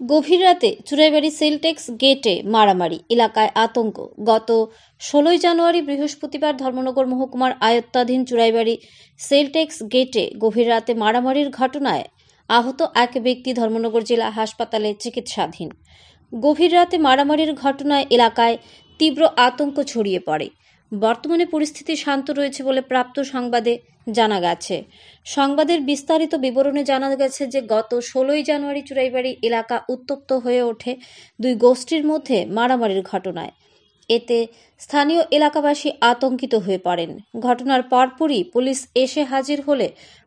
গভীর রাতে চুরাইবাড়ি সেলটেক্স গেটে মারামারি, এলাকায় আতঙ্ক। গত 16 জানুয়ারি বৃহস্পতিবার ধর্মনগর মহকুমার আয়ত্তাধীন চুরাইবাড়ি সেলটেক্স গেটে গভীর রাতে মারামারির ঘটনায় আহত এক ব্যক্তি ধর্মনগর জেলা হাসপাতালে চিকিৎসাধীন। গভীর রাতে মারামারির ঘটনায় এলাকায় তীব্র আতঙ্ক ছড়িয়ে পড়ে। বর্তমানে পরিস্থিতি শান্ত রয়েছে বলে প্রাপ্ত সংবাদে জানা গেছে। সংবাদের বিস্তারিত বিবরণে জানা গেছে যে গত 16 জানুয়ারি চুরাইবাড়ি এলাকা উত্তপ্ত হয়ে ওঠে দুই গোষ্ঠীর মধ্যে মারামারির ঘটনায়। এতে স্থানীয় এলাকাবাসী আতঙ্কিত হয়ে পড়েন। ঘটনার পরপরই পুলিশ এসে হাজির হলে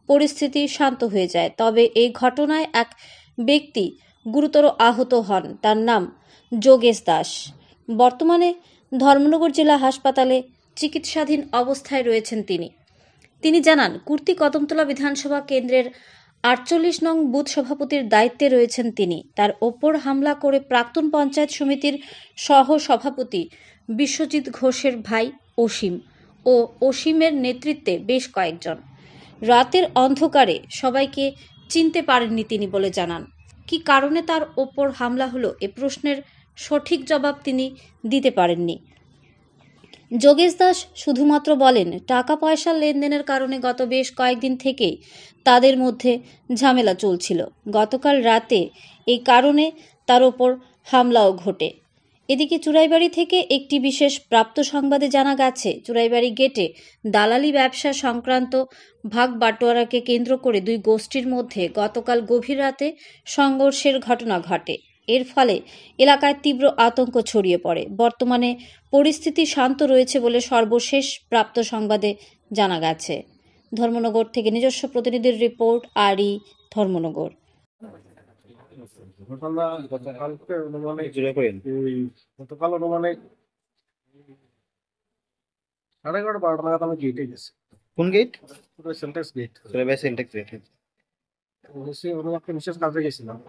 পরিস্থিতি শান্ত হয়ে যায়। তবে এই ঘটনায় এক ব্যক্তি গুরুতর আহত হন। তার নাম যোগেশ দাস। বর্তমানে ধর্মনগর জেলা হাসপাতালে চিকিৎসাধীন অবস্থায় রয়েছেন তিনি জানান, কুর্তি কদমতলা বিধানসভা কেন্দ্রের 48 নং বুথ সভাপতির দায়িত্বে রয়েছেন তিনি। তার ওপর হামলা করে প্রাক্তন পঞ্চায়েত সমিতির সহ সভাপতি বিশ্বজিৎ ঘোষের ভাই অসীম ও অসীমের নেতৃত্বে বেশ কয়েকজন। রাতের অন্ধকারে সবাইকে চিনতে পারেননি তিনি বলে জানান। কী কারণে তার ওপর হামলা হলো এ প্রশ্নের সঠিক জবাব তিনি দিতে পারেননি। যোগেশ দাস শুধুমাত্র বলেন, টাকা পয়সার লেনদেনের কারণে গত বেশ কয়েকদিন থেকেই তাদের মধ্যে ঝামেলা চলছিল। গতকাল রাতে এই কারণে তার ওপর হামলাও ঘটে। এদিকে চুরাইবাড়ি থেকে একটি বিশেষ প্রাপ্ত সংবাদে জানা গেছে, চুরাইবাড়ি গেটে দালালি ব্যবসা সংক্রান্ত ভাগ বাটোয়ারাকে কেন্দ্র করে দুই গোষ্ঠীর মধ্যে গতকাল গভীর রাতে সংঘর্ষের ঘটনা ঘটে। এর ফলে এলাকায় তীব্র আতঙ্ক ছড়িয়ে পড়ে। বর্তমানে পরিস্থিতি শান্ত রয়েছে বলে সর্বশেষ প্রাপ্ত সংবাদে জানা গেছে। ধর্মনগর থেকে নিজস্ব প্রতিনিধির রিপোর্ট, আরই ধর্মনগর। গতকাল অনুমানিক 11:30-12 নাগাদ আমি গেটে গেছি। কোন গেট? সেন্টেক্স গেট। সেন্টেক্স গেট। আমি একটা বিশেষ কাজে গেছিলাম।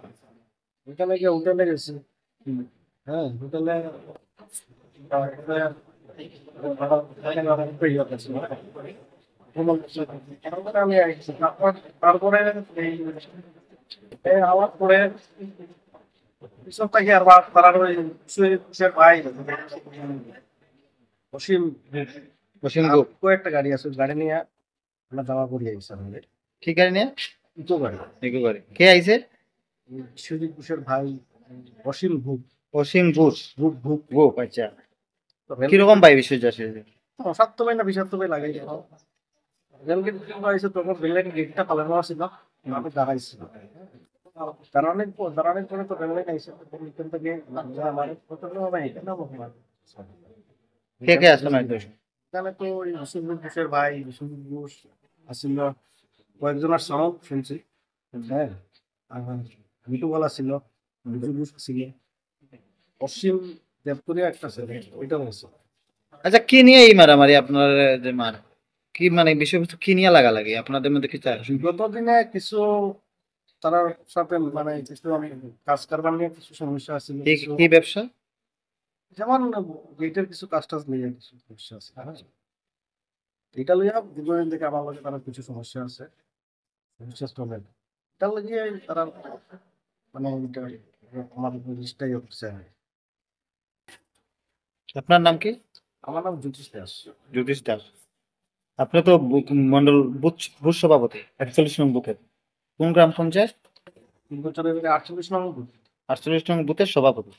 ওইখানে গিয়ে হোটেলে গেছি। হ্যাঁ, হোটেলে আমি আসছি। তারপরে আওয়াজ করে পিছন থেকে আর তারা ভাই অসীম কয়েকটা গাড়ি আছে, গাড়ি নিয়ে আমরা দাওয়া করি আইসি। আমাদের কি গাড়ি নিয়ে? ইকো গাড়ি। ইকো গাড়ি। কে আইছে? বিশ্বজিৎ ঘোষের ভাই অসীম ভূপ। অসীম ঘোষ। ভূপ। আচ্ছা, কিরকম ভাই বিশ্বজিৎ আসে? 7 ভাই না 27 ভাই লাগাই গেল। রেলগেট আইসে তখন রেললাইন গেটটা পালানো ছিল, আমি দাঁড়াইছিল। দাঁড়ানোর পরে তো রেললাইন আইসে এখান থেকে আমার কে কে আসলো না? এখানে তো ওই বিশ্বজিৎ ঘোষের ভাই বিশ্বজিৎ ঘোষ আসছিল, কয়েকজনের সাউন্ড শুনছি। হ্যাঁ, মিটুওয়ালা ছিল, বিজু ঘোষ ছিল, অসীম দেবপুরিয়া একটা ছিল, ওইটা হয়েছে। আচ্ছা, কি নিয়ে এই মারামারি আপনার? যে মার কি মানে বিষয়বস্তু কি নিয়ে লাগালাগি আপনাদের মধ্যে? কি চাই বিগত দিনে কিছু তার সাথে মানে কিছু আমি কাজ কারবার নিয়ে কিছু সমস্যা আছে। কি ব্যবসা? যেমন গেটের কিছু কাজ টাজ নিয়ে কিছু সমস্যা আছে। হ্যাঁ, এটা লইয়া দীর্ঘদিন থেকে আমার লগে তারা কিছু সমস্যা আছে। বিশ্বাস করবেন, এটা লাগিয়ে তারা মানে আমার জিনিসটাই হচ্ছে। আপনার নাম কি? আমার নাম জ্যোতিষ দাস। জ্যোতিষ দাস। আপনি তো মন্ডল বুথ সভাপতি 41 নং বুথের। কোন গ্রাম পঞ্চায়েত? 48 নং বুথ। 48 নং বুথের সভাপতি।